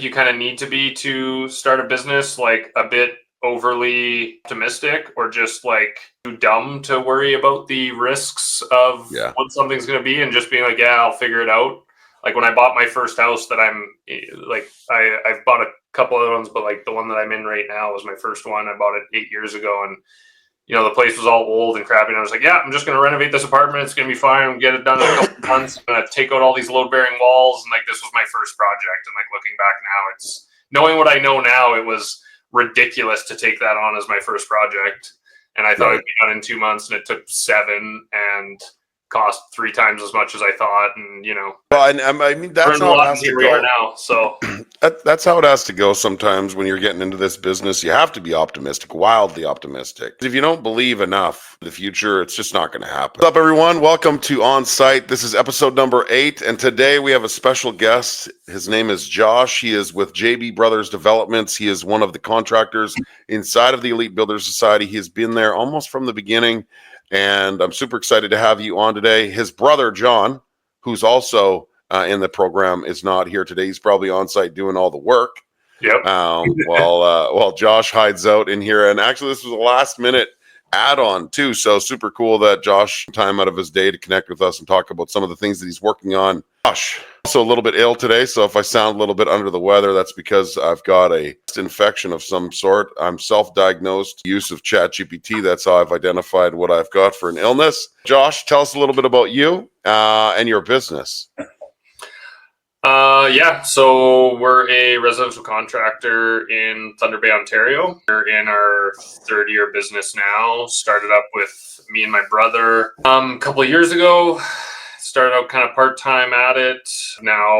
you kind of need to be to start a business, like a bit overly optimistic or just like too dumb to worry about the risks of what something's going to be and just being like, yeah, I'll figure it out. Like when I bought my first house that I'm like, I've bought a couple other ones, but like the one that I'm in right now was my first one. I bought it 8 years ago, and the place was all old and crappy. And I was like, yeah, I'm just going to renovate this apartment. It's going to be fine. Get it done in a couple months. I'm going to take out all these load bearing walls. And like, this was my first project. And like looking back now, it's knowing what I know now, it was ridiculous to take that on as my first project. And I thought it'd be done in 2 months, and it took 7 and cost 3 times as much as I thought. And, well, and I mean, that's how it has to go. Now, so that's how it has to go sometimes when you're getting into this business. You have to be optimistic, wildly optimistic. If you don't believe enough in the future, it's just not going to happen. What's up, everyone? Welcome to Onsite. This is episode number 8, and today we have a special guest. His name is Josh. He is with JB Brothers Developments. He is one of the contractors inside of the Elite Builders Society. He has been there almost from the beginning, and I'm super excited to have you on today. His brother, John, who's also in the program, is not here today. He's probably on site doing all the work. Yep. While Josh hides out in here. And actually, this was a last minute add-on too. So super cool that Josh took time out of his day to connect with us and talk about some of the things that he's working on. Josh, also a little bit ill today. So if I sound a little bit under the weather, that's because I've got a infection of some sort. I'm self-diagnosed. Use of ChatGPT. That's how I've identified what I've got for an illness. Josh, tell us a little bit about you and your business. So we're a residential contractor in Thunder Bay, Ontario. We're in our 3rd year business now. Started up with me and my brother a couple of years ago. Started out kind of part-time at it. Now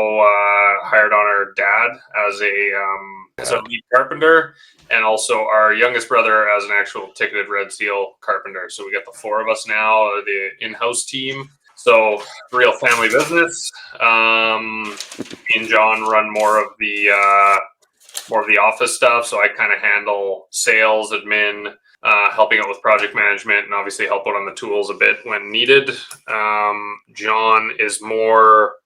hired on our dad as a lead carpenter, and also our youngest brother as an actual ticketed Red Seal carpenter. So we got the 4 of us now, the in-house team. So real family business. Me and John run more of the office stuff. So I kind of handle sales, admin, helping out with project management, and obviously help out on the tools a bit when needed. John is more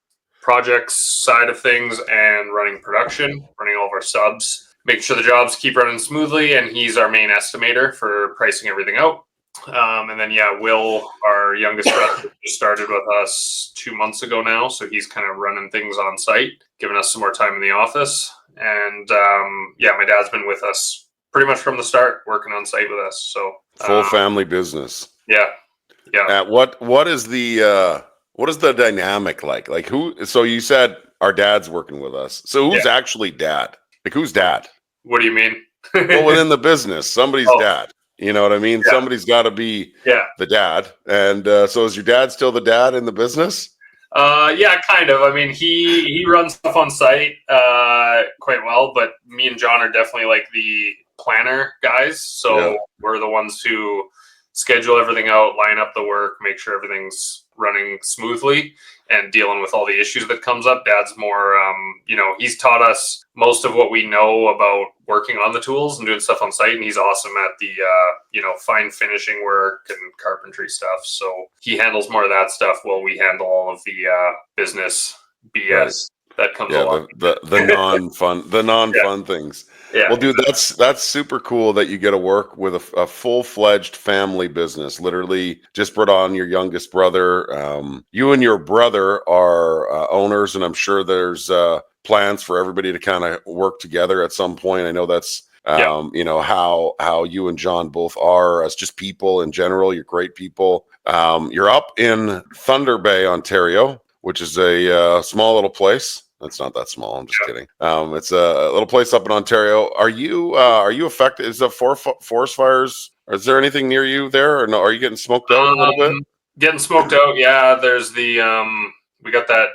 projects side of things and running production, running all of our subs, making sure the jobs keep running smoothly. And he's our main estimator for pricing everything out. And then, Will, our youngest brother, just started with us 2 months ago now. So he's kind of running things on site, giving us some more time in the office. And my dad's been with us pretty much from the start, working on site with us. So full family business. Yeah. What is the dynamic like? Like who? So you said our dad's working with us. So who's actually dad? Like who's dad? What do you mean? Well, within the business, somebody's dad. You know what I mean? Yeah. Somebody's got to be the dad. And so is your dad still the dad in the business? Kind of. I mean, he runs stuff on site quite well, but me and John are definitely like the planner guys. So we're the ones who schedule everything out, line up the work, make sure everything's running smoothly, and dealing with all the issues that comes up. Dad's more, he's taught us most of what we know about working on the tools and doing stuff on site. And he's awesome at the, fine finishing work and carpentry stuff. So he handles more of that stuff while we handle all of the business BS that comes along. The non-fun things. Yeah. Well, dude, that's super cool that you get to work with a full-fledged family business. Literally, just brought on your youngest brother. You and your brother are owners, and I'm sure there's plans for everybody to kind of work together at some point. I know that's how you and John both are as just people in general. You're great people. You're up in Thunder Bay, Ontario, which is a small little place. It's not that small. I'm just kidding. It's a little place up in Ontario. Are you affected? Is the forest fires? Is there anything near you there, or no? Are you getting smoked out a little bit? Getting smoked out. Yeah. There's the we got that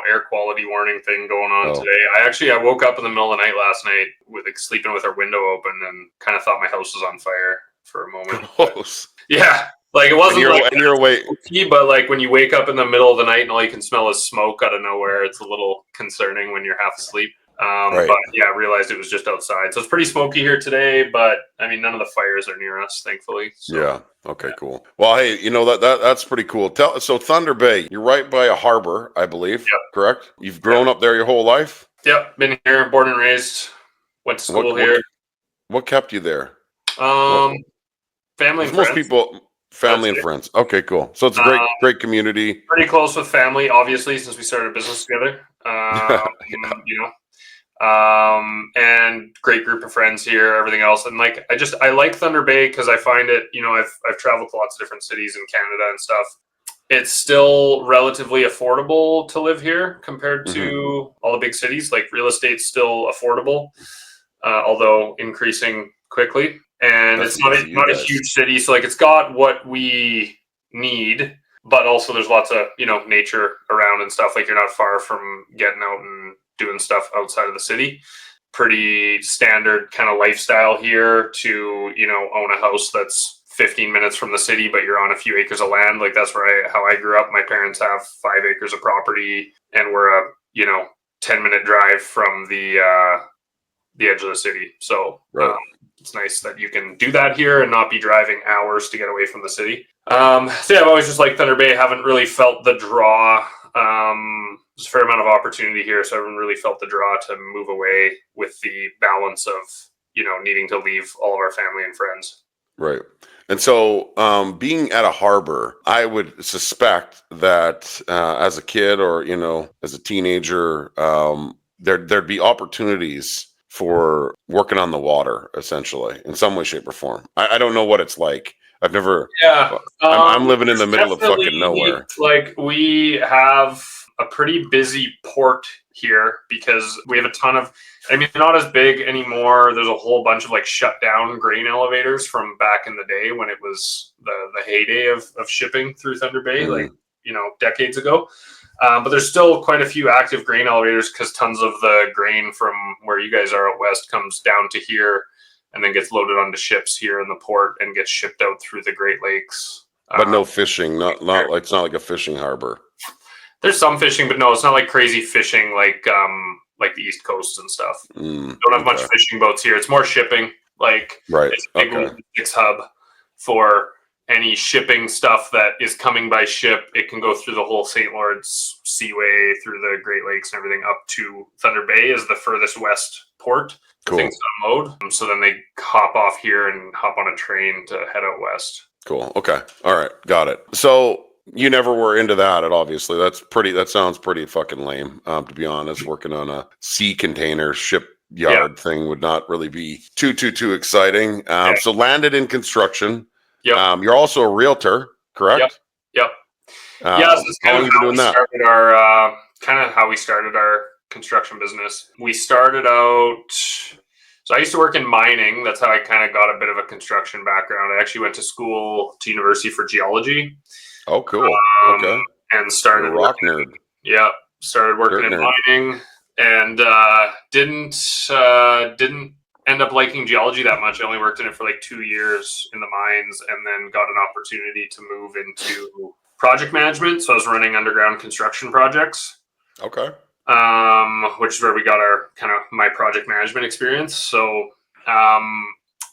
air quality warning thing going on today. I woke up in the middle of the night last night with sleeping with our window open and kind of thought my house was on fire for a moment. Gross. Yeah. Like it wasn't you're awake, but like when you wake up in the middle of the night and all you can smell is smoke out of nowhere, it's a little concerning when you're half asleep. But I realized it was just outside. So it's pretty smoky here today, but I mean, none of the fires are near us, thankfully. So, yeah. Okay, cool. Well, hey, that's pretty cool. So Thunder Bay, you're right by a harbor, I believe, correct? You've grown up there your whole life? Yep, been here, born and raised. Went to What school what here. what kept you there? What? Um, Family Because and most friends, people, I'd family and say. friends. Okay, cool. So it's a Um, great community. Pretty close with family, obviously, since we started a business together. Yeah. You know, and great group of friends here, everything else. And like, I like Thunder Bay because I find it, I've traveled to lots of different cities in Canada and stuff. It's still relatively affordable to live here compared Hmm. to all the big cities. Like real estate's still affordable, although increasing quickly. And That's it's not because a, of you not a guys. huge city, so like it's got what we need, but also there's lots of nature around and stuff. Like you're not far from getting out and doing stuff outside of the city. Pretty standard kind of lifestyle here to own a house that's 15 minutes from the city, but you're on a few acres of land. Like that's how I grew up. My parents have 5 acres of property, and we're a 10-minute drive from the edge of the city. So Right. it's nice that you can do that here and not be driving hours to get away from the city. So yeah, I've always just liked Thunder Bay. I haven't really felt the draw. There's a fair amount of opportunity here, so I haven't really felt the draw to move away with the balance of needing to leave all of our family and friends. Right. And so, being at a harbor, I would suspect that as a kid or as a teenager, there'd be opportunities for working on the water, essentially, in some way, shape, or form. I don't know what it's like. I've never. Yeah, I'm living in the there's middle of fucking definitely nowhere. like we have a pretty busy port here because we have a ton of. I mean, they're not as big anymore. There's a whole bunch of like shut down grain elevators from back in the day when it was the heyday of shipping through Thunder Bay, like Hmm. decades ago. But there's still quite a few active grain elevators because tons of the grain from where you guys are out west comes down to here and then gets loaded onto ships here in the port and gets shipped out through the Great Lakes. But no fishing. Not like it's not like a fishing harbor. There's some fishing, but no, it's not like crazy fishing like the East Coast and stuff. Don't have much Okay. fishing boats here. It's more shipping. Like Right. it's a big Okay. logistics hub for any shipping stuff that is coming by ship. It can go through the whole St. Lawrence Seaway, through the Great Lakes and everything up to Thunder Bay is the furthest west port for things Cool. to unload. So then they hop off here and hop on a train to head out west. Cool. Okay. All right. Got it. So you never were into that, and obviously that sounds pretty fucking lame. To be honest, working on a sea container Yeah. shipyard thing would not really be too exciting. Yeah. So landed in construction. Yep. You're also a realtor, Yep. correct? Yep. Yeah, so it's How long have you been doing that? kind of how we started our construction business. We started out. So I used to work in mining. That's how I kind of got a bit of a construction background. I actually went to school to university for geology, Oh, cool. um, Okay. and You're a rock nerd, started working dirt in nerd. mining, and didn't end up liking geology that much. I only worked in it for like 2 years in the mines, and then got an opportunity to move into project management. So I was running underground construction projects, Okay. which is where we got our kind of my project management experience. So um,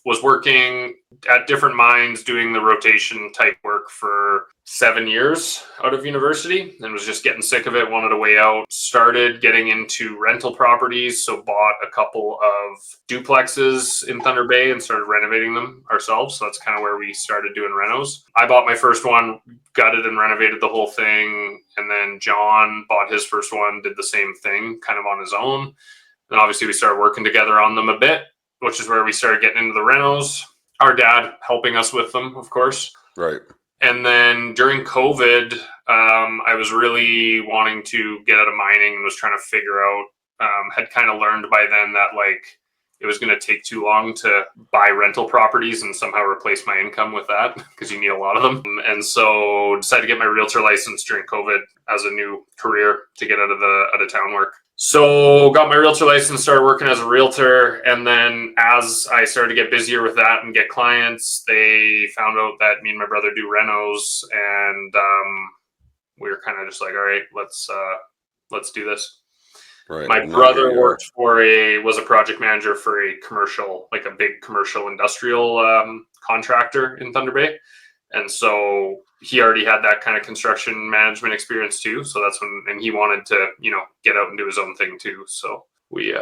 was working at different mines doing the rotation type work for 7 years out of university, and was just getting sick of it, wanted a way out. Started getting into rental properties, so bought a couple of duplexes in Thunder Bay and started renovating them ourselves. So that's kind of where we started doing renos. I bought my first one, gutted and renovated the whole thing, and then John bought his first one, did the same thing kind of on his own. And obviously we started working together on them a bit, which is where we started getting into the renos. Our dad helping us with them, of course. Right. And then during COVID, I was really wanting to get out of mining and was trying to figure out, had kind of learned by then that like it was going to take too long to buy rental properties and somehow replace my income with that because you need a lot of them. And so decided to get my realtor license during COVID as a new career to get out of town work. So got my realtor license, started working as a realtor, and then as I started to get busier with that and get clients, they found out that me and my brother do renos, and we were kind of just like, all right, let's do this. Right. My And now here brother you are. was a project manager for a commercial, like a big commercial industrial contractor in Thunder Bay. And so he already had that kind of construction management experience too. So that's and he wanted to, get out and do his own thing too. So we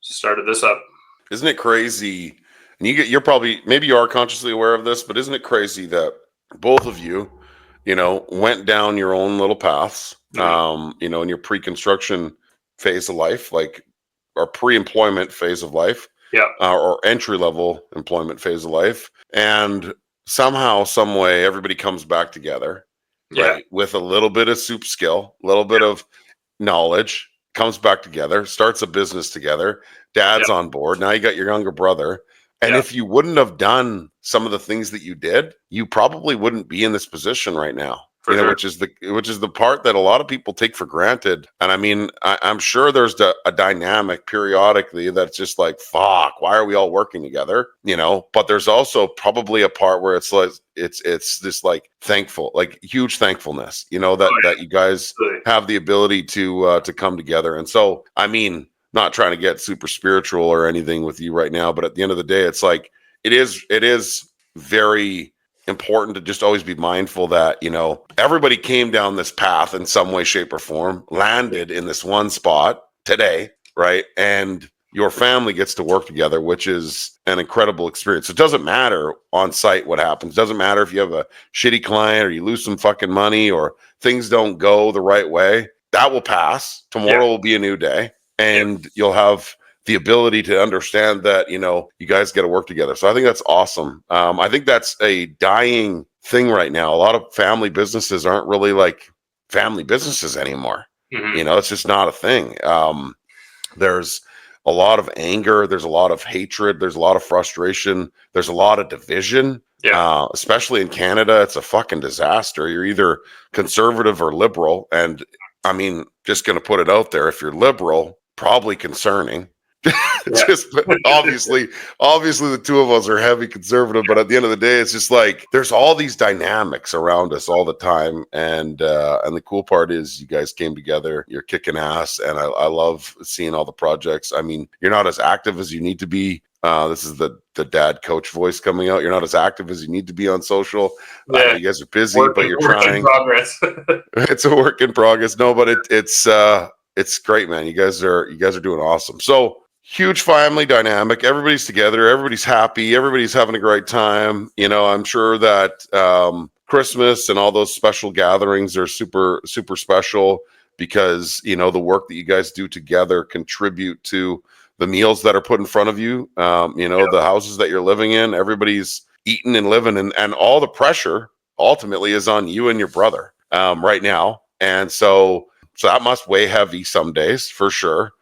started this up. Isn't it crazy? And you're probably, maybe you are consciously aware of this, but isn't it crazy that both of you, went down your own little paths, in your pre-construction phase of life, like, or pre-employment phase of life, Yeah. Or entry-level employment phase of life, and somehow, some way, everybody comes back together, right? With a little bit of soup skill, a little bit of knowledge, comes back together, starts a business together. Dad's on board. Now you got your younger brother. And if you wouldn't have done some of the things that you did, you probably wouldn't be in this position right now. Sure. Which is the part that a lot of people take for granted. And I mean, I'm sure there's a dynamic periodically that's just like, fuck, why are we all working together? But there's also probably a part where it's like it's this like thankful, like huge thankfulness, that you guys have the ability to come together. And so, I mean, not trying to get super spiritual or anything with you right now, but at the end of the day, it's like it is very important to just always be mindful that everybody came down this path in some way, shape, or form, landed in this one spot today, right? And your family gets to work together, which is an incredible experience. It doesn't matter on site what happens. It doesn't matter if you have a shitty client or you lose some fucking money or things don't go the right way. That will pass. Tomorrow will be a new day, and you'll have the ability to understand that, you guys got to work together. So I think that's awesome. I think that's a dying thing right now. A lot of family businesses aren't really like family businesses anymore. It's just not a thing. There's a lot of anger. There's a lot of hatred. There's a lot of frustration. There's a lot of division. Especially in Canada, it's a fucking disaster. You're either conservative or liberal. And I mean, just going to put it out there. If you're liberal, probably concerning. Just obviously the two of us are heavy conservative, but at the end of the day, it's just like there's all these dynamics around us all the time, and the cool part is you guys came together. You're kicking ass, and I love seeing all the projects. I mean, you're not as active as you need to be. This is the dad coach voice coming out. You're not as active as you need to be on social. I know you guys are busy, but you're trying. In progress. It's a work in progress. No, but it's great, man. You guys are doing awesome. So. Huge family dynamic. Everybody's together. Everybody's happy. Everybody's having a great time. I'm sure that Christmas and all those special gatherings are super, super special because, the work that you guys do together contribute to the meals that are put in front of you. The houses that you're living in, everybody's eating and living, and all the pressure ultimately is on you and your brother right now. And so that must weigh heavy some days for sure.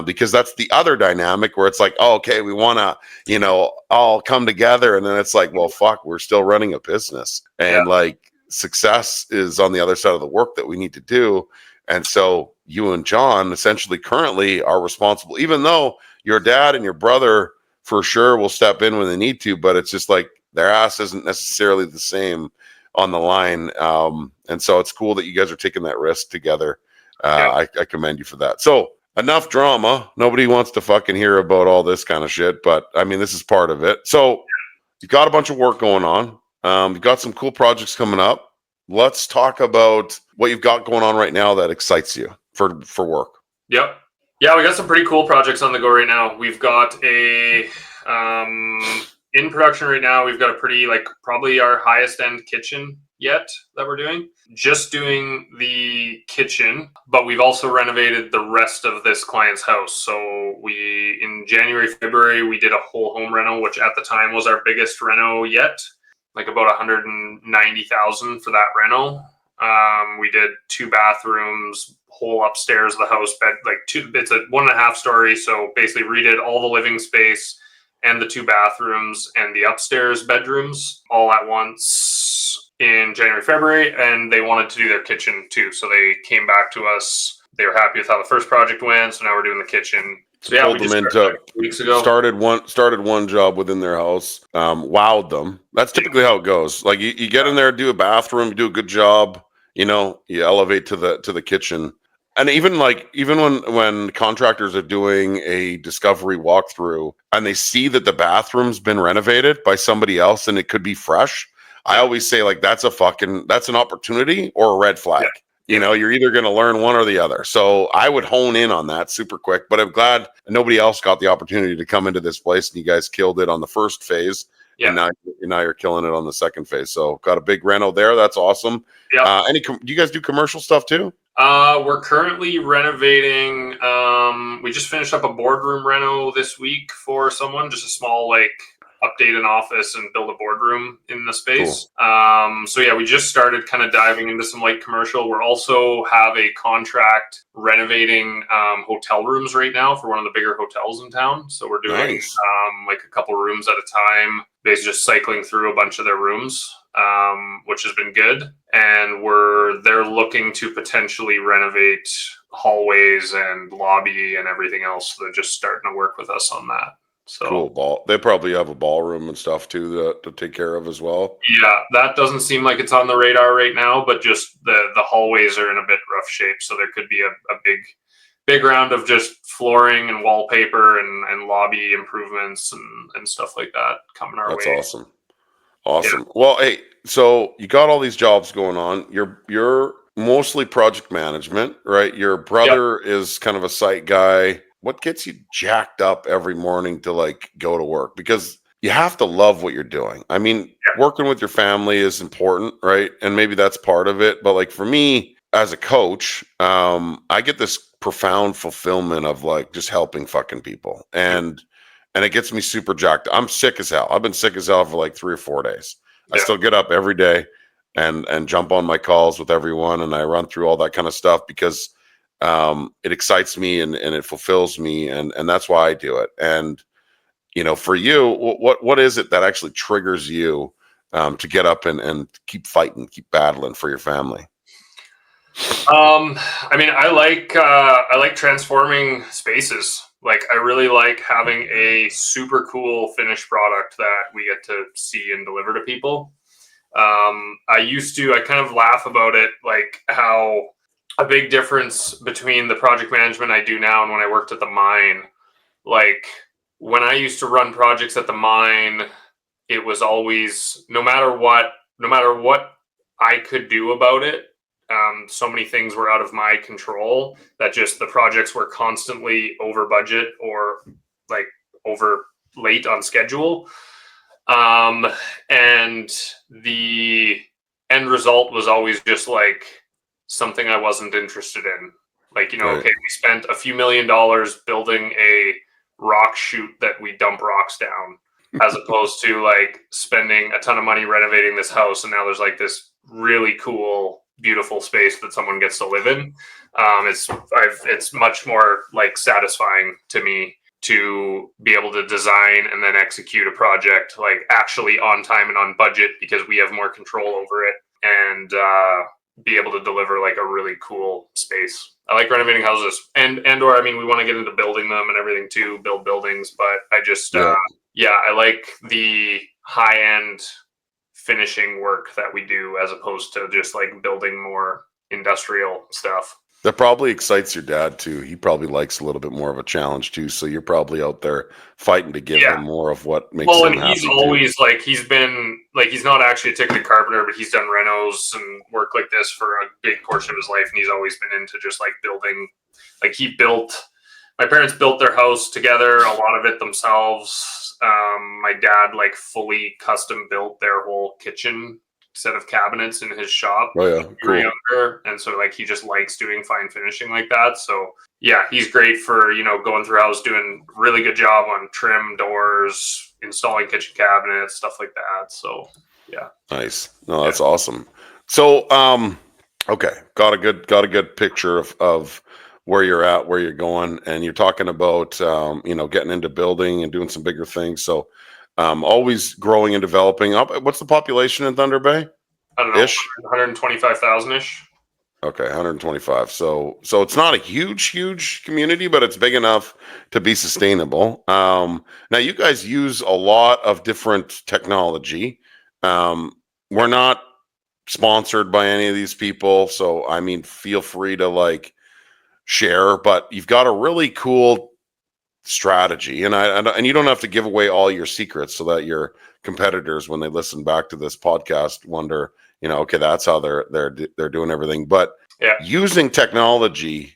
Because that's the other dynamic where it's like, oh, okay, we want to, all come together. And then it's like, well, fuck, we're still running a business. And like success is on the other side of the work that we need to do. And so you and John essentially currently are responsible, even though your dad and your brother for sure will step in when they need to, but it's just like their ass isn't necessarily the same on the line. And so it's cool that you guys are taking that risk together. I commend you for that. So, enough drama. Nobody wants to fucking hear about all this kind of shit, but I mean, this is part of it. So you've got a bunch of work going on. You've got some cool projects coming up. Let's talk about what you've got going on right now that excites you for work. Yep. Yeah, we got some pretty cool projects on the go right now. We've got a in production right now. We've got a pretty probably our highest end kitchen yet that we're doing. Just doing the kitchen, but we've also renovated the rest of this client's house. So we, in January, February, we did a whole home reno, which at the time was our biggest reno yet, like about 190,000 for that reno. We did 2 bathrooms, whole upstairs of the house, bed, it's a 1.5 story. So basically redid all the living space and the 2 bathrooms and the upstairs bedrooms all at once in January, February, and they wanted to do their kitchen too. So they came back to us. They were happy with how the first project went. So now we're doing the kitchen. So yeah, we just started 2 weeks ago. Started one job within their house, wowed them. That's typically how it goes. Like you get in there, do a bathroom, you do a good job, you elevate to the kitchen. And even when contractors are doing a discovery walkthrough and they see that the bathroom's been renovated by somebody else and it could be fresh, I always say that's an opportunity or a red flag. You know, you're either going to learn one or the other. So I would hone in on that super quick, but I'm glad nobody else got the opportunity to come into this place, and you guys killed it on the first phase. Yeah. And now you're killing it on the second phase. So got a big reno there. That's awesome. Yeah. Do you guys do commercial stuff too? We're currently renovating. We just finished up a boardroom reno this week for someone, just a small, like, update an office and build a boardroom in the space. Cool. So yeah, we just started kind of diving into some light commercial. We're also have a contract renovating hotel rooms right now for one of the bigger hotels in town. So we're doing like a couple rooms at a time, basically just cycling through a bunch of their rooms, which has been good. And they're looking to potentially renovate hallways and lobby and everything else. So they're just starting to work with us on that. So cool. They probably have a ballroom and stuff too to take care of as well. Yeah, that doesn't seem like it's on the radar right now, but just the hallways are in a bit rough shape, so there could be a big round of just flooring and wallpaper and lobby improvements and stuff like that coming our way. That's awesome. Yeah. Well, hey, so you got all these jobs going on. You're mostly project management, right? Your brother is kind of a site guy. What gets you jacked up every morning to like go to work? Because you have to love what you're doing. I mean, working with your family is important, right? And maybe that's part of it. But like for me as a coach, I get this profound fulfillment of like just helping fucking people. And it gets me super jacked. I'm sick as hell. I've been sick as hell for like 3 or 4 days. I still get up every day and jump on my calls with everyone. And I run through all that kind of stuff because it excites me and it fulfills me. And that's why I do it. And, you know, for you, what is it that actually triggers you to get up and keep fighting, keep battling for your family? I mean, I like transforming spaces. Like, I really like having a super cool finished product that we get to see and deliver to people. I kind of laugh about it, like how a big difference between the project management I do now and when I worked at the mine. Like, when I used to run projects at the mine, it was always, no matter what I could do about it, so many things were out of my control that just the projects were constantly over budget or like over late on schedule. And the end result was always just like something I wasn't interested in. Like, you know, okay, we spent a few $1 million building a rock chute that we dump rocks down, as opposed to like spending a ton of money renovating this house, and now there's like this really cool, beautiful space that someone gets to live in. It's much more like satisfying to me to be able to design and then execute a project like actually on time and on budget, because we have more control over it, and be able to deliver like a really cool space. I like renovating houses, and or I mean, we want to get into building them and everything too, build buildings, but I just I like the high end finishing work that we do as opposed to just like building more industrial stuff. That probably excites your dad too. He probably likes a little bit more of a challenge too. So you're probably out there fighting to give him more of what makes him happy. Well, and he's always too. Like, he's been like, he's not actually a ticketed carpenter, but he's done renos and work like this for a big portion of his life. And he's always been into just like building. Like, my parents built their house together, a lot of it themselves. My dad like fully custom built their whole kitchen set of cabinets in his shop. Oh yeah, cool. Younger, and so like he just likes doing fine finishing like that. So yeah, he's great for, you know, going through house, doing really good job on trim, doors, installing kitchen cabinets, stuff like that. So yeah, nice. No, that's awesome. So okay, got a good picture of where you're at, where you're going, and you're talking about you know, getting into building and doing some bigger things. So always growing and developing. What's the population in Thunder Bay? I don't know, 125,000 ish. Okay, 125. So it's not a huge community, but it's big enough to be sustainable. Now you guys use a lot of different technology. We're not sponsored by any of these people, so I mean, feel free to like share. But you've got a really cool strategy, and you don't have to give away all your secrets so that your competitors, when they listen back to this podcast, wonder, you know, okay, that's how they're doing everything. But Using technology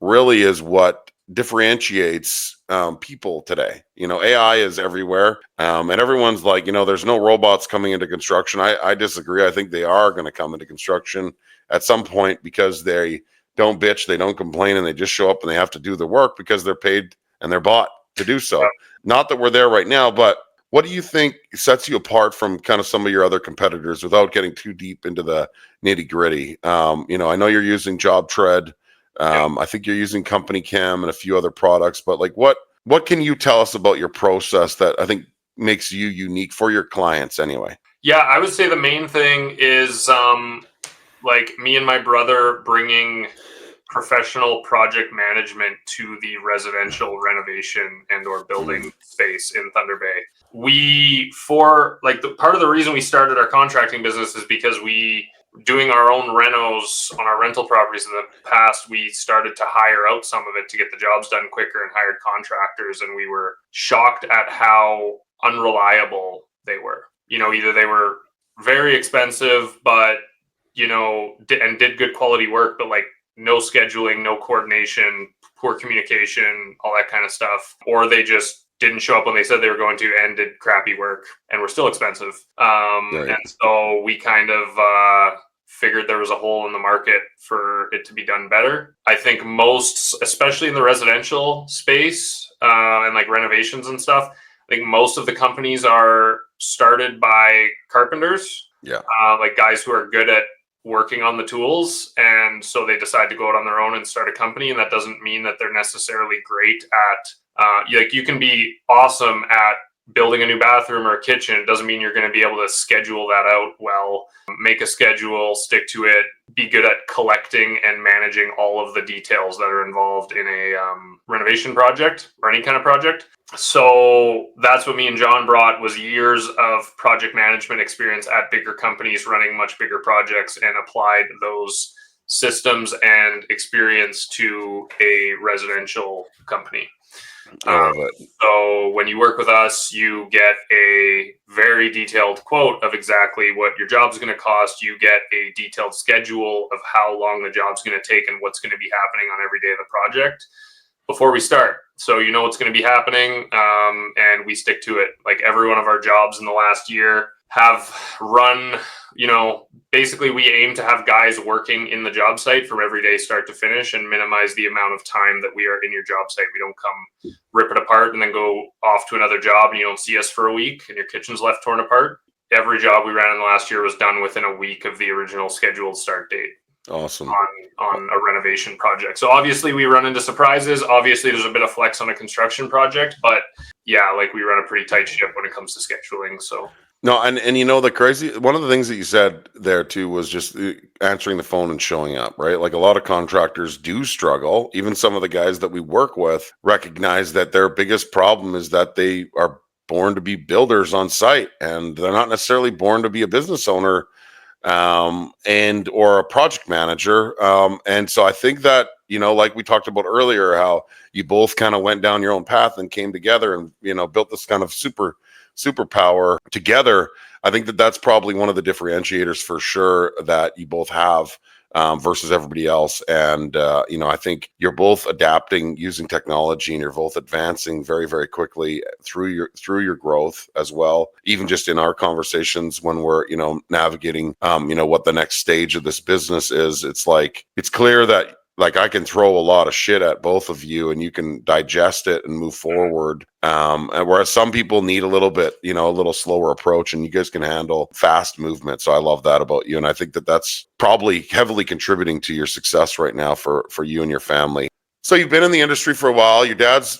really is what differentiates people today. AI is everywhere, and everyone's like, there's no robots coming into construction. I disagree. I think they are going to come into construction at some point, because they don't bitch, they don't complain, and they just show up and they have to do the work because they're paid and they're bought to do so. Not that we're there right now, but what do you think sets you apart from kind of some of your other competitors, without getting too deep into the nitty gritty? I know you're using JobTread. I think you're using Company Cam and a few other products, but like, what can you tell us about your process that I think makes you unique for your clients anyway? Yeah, I would say the main thing is like me and my brother bringing professional project management to the residential renovation and or building space in Thunder Bay. Part of the reason we started our contracting business is because we, doing our own renos on our rental properties in the past, we started to hire out some of it to get the jobs done quicker and hired contractors, and we were shocked at how unreliable they were. Either they were very expensive, but and did good quality work, but like no scheduling, no coordination, poor communication, all that kind of stuff, or they just didn't show up when they said they were going to and did crappy work and were still expensive. Right. And so we kind of figured there was a hole in the market for it to be done better. I think most, especially in the residential space and like renovations and stuff, I think most of the companies are started by carpenters, like guys who are good at working on the tools, and so they decide to go out on their own and start a company. And that doesn't mean that they're necessarily great at like, you can be awesome at building a new bathroom or a kitchen. It doesn't mean you're going to be able to schedule that out well, make a schedule, stick to it, be good at collecting and managing all of the details that are involved in a renovation project or any kind of project. So that's what me and John brought, was years of project management experience at bigger companies running much bigger projects, and applied those systems and experience to a residential company. So when you work with us, you get a very detailed quote of exactly what your job's going to cost. You get a detailed schedule of how long the job's going to take and what's going to be happening on every day of the project before we start. So you know what's going to be happening, and we stick to it. Like, every one of our jobs in the last year have run, basically we aim to have guys working in the job site from every day start to finish, and minimize the amount of time that we are in your job site. We don't come rip it apart and then go off to another job and you don't see us for a week and your kitchen's left torn apart. Every job we ran in the last year was done within a week of the original scheduled start date. Awesome. On a renovation project. So obviously we run into surprises. Obviously there's a bit of flex on a construction project, but yeah, like, we run a pretty tight ship when it comes to scheduling. So no, and the crazy, one of the things that you said there too was just answering the phone and showing up, right? Like, a lot of contractors do struggle. Even some of the guys that we work with recognize that their biggest problem is that they are born to be builders on site, and they're not necessarily born to be a business owner and or a project manager. And so I think that, like we talked about earlier, how you both kind of went down your own path and came together and, built this kind of superpower together. I think that that's probably one of the differentiators for sure that you both have versus everybody else. And, I think you're both adapting using technology, and you're both advancing very, very quickly through your growth as well. Even just in our conversations when we're, navigating, what the next stage of this business is, it's clear that, like, I can throw a lot of shit at both of you and you can digest it and move forward. And whereas some people need a little bit, a little slower approach, and you guys can handle fast movement. So I love that about you. And I think that that's probably heavily contributing to your success right now for you and your family. So you've been in the industry for a while. Your dad's,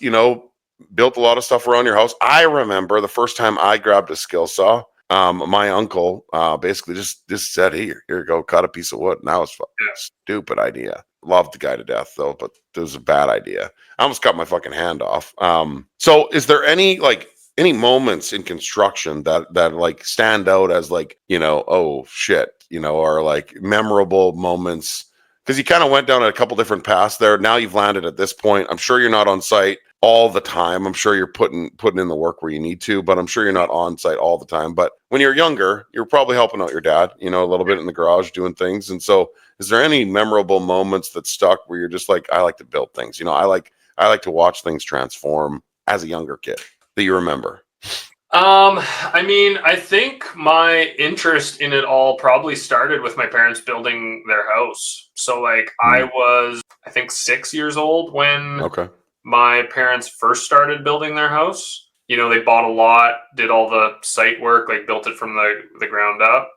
built a lot of stuff around your house. I remember the first time I grabbed a skill saw. My uncle basically just said, here you go, cut a piece of wood. And that was a stupid idea. Loved the guy to death though, but it was a bad idea. I almost cut my fucking hand off. So is there any moments in construction that like stand out as like, oh shit, or like memorable moments? Because you kind of went down a couple different paths there. Now you've landed at this point. I'm sure you're not on site all the time. I'm sure you're putting in the work where you need to, but I'm sure you're not on site all the time. But when you're younger, you're probably helping out your dad, a little bit in the garage doing things. And so is there any memorable moments that stuck where you're just like, I like to build things, I like to watch things transform as a younger kid that you remember? I think my interest in it all probably started with my parents building their house. So like I was, I think 6 years old when my parents first started building their house. They bought a lot, did all the site work, like built it from the ground up.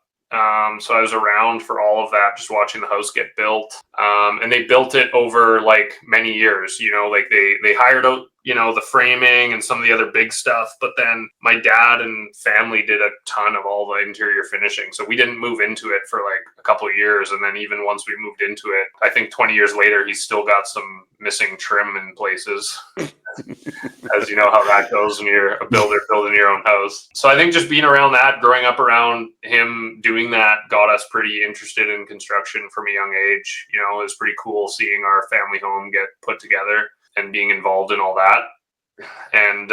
So I was around for all of that, just watching the house get built. And they built it over like many years, like they hired out, the framing and some of the other big stuff. But then my dad and family did a ton of all the interior finishing. So we didn't move into it for like a couple of years. And then even once we moved into it, I think 20 years later, he's still got some missing trim in places. As you know how that goes when you're a builder building your own house. So I think just being around that, growing up around him doing that, got us pretty interested in construction from a young age. It was pretty cool seeing our family home get put together and being involved in all that. And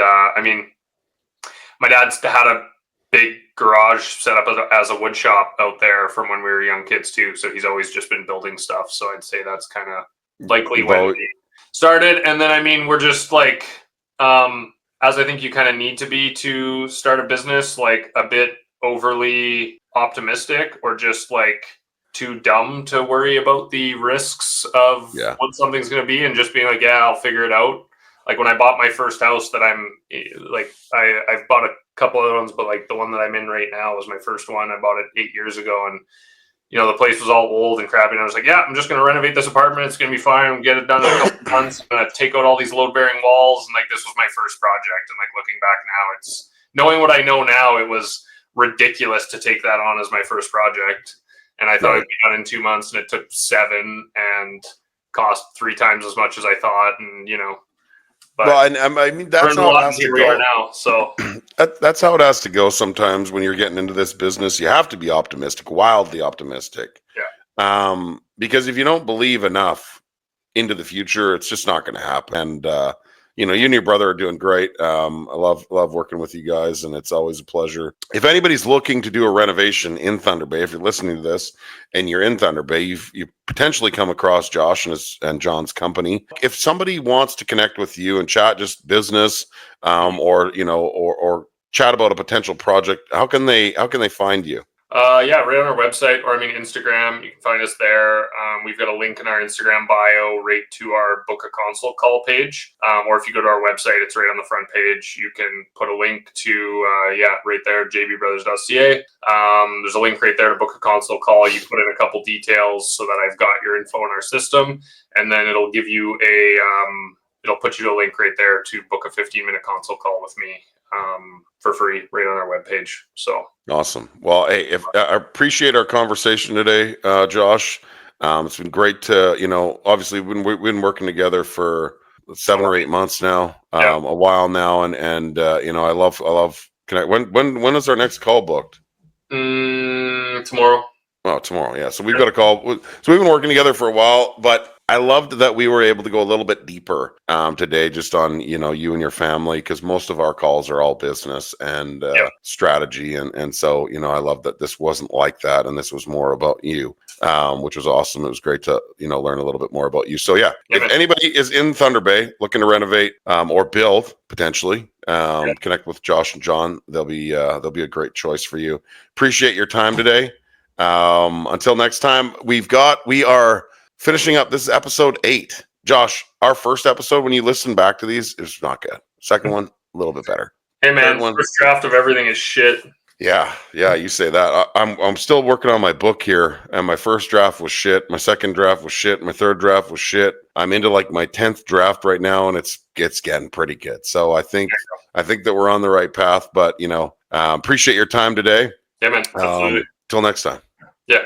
my dad's had a big garage set up as a wood shop out there from when we were young kids too. So he's always just been building stuff. So I'd say that's kind of likely when he started. And then, we're just like, as I think you kind of need to be to start a business, like a bit overly optimistic or just like too dumb to worry about the risks of what something's going to be and just being like, yeah, I'll figure it out. Like when I bought my first house that I'm like, I've bought a couple other ones, but like the one that I'm in right now was my first one. I bought it 8 years ago, and the place was all old and crappy. And I was like, yeah, I'm just going to renovate this apartment. It's going to be fine. I'm get it done in a couple months. I'm going to take out all these load bearing walls. And like, this was my first project. And like looking back now, it's knowing what I know now, it was ridiculous to take that on as my first project. And I thought it'd be done in 2 months, and it took 7 and cost 3 times as much as I thought. And, but that's how it has to go. We are now, so that's how it has to go. Sometimes when you're getting into this business, you have to be optimistic, wildly optimistic. Yeah. Because if you don't believe enough into the future, it's just not going to happen. And you and your brother are doing great. I love working with you guys, and it's always a pleasure. If anybody's looking to do a renovation in Thunder Bay, if you're listening to this and you're in Thunder Bay, you potentially come across Josh and John's company. If somebody wants to connect with you and chat just business, or chat about a potential project, how can they find you? Right on our website, or Instagram. You can find us there. We've got a link in our Instagram bio right to our book a consult call page. Or if you go to our website, it's right on the front page. You can put a link to, right there, jbbrothers.ca. There's a link right there to book a consult call. You put in a couple details so that I've got your info in our system, and then it'll give you it'll put you to a link right there to book a 15-minute consult call with me. For free right on our webpage. So awesome. Well, hey, I appreciate our conversation today, Josh. It's been great to, obviously we've been working together for 7 or 8 months now, a while now. And I love, when is our next call booked? Tomorrow. Oh, tomorrow. Yeah. So we've got a call. So we've been working together for a while, but I loved that we were able to go a little bit deeper today, just on you and your family, because most of our calls are all business and strategy, and so I love that this wasn't like that, and this was more about you, which was awesome. It was great to learn a little bit more about you. So if anybody is in Thunder Bay looking to renovate or build potentially, connect with Josh and John. They'll be a great choice for you. Appreciate your time today. Until next time, we are finishing up. This is episode 8. Josh, our first episode, when you listen back to these, is not good. Second one, a little bit better. Hey man, first draft of everything is shit. Yeah, you say that. I'm still working on my book here, and my first draft was shit. My second draft was shit. My third draft was shit. I'm into like my 10th draft right now, and it's getting pretty good. So I think that we're on the right path. But appreciate your time today. Yeah, man. Absolutely. Till next time. Yeah.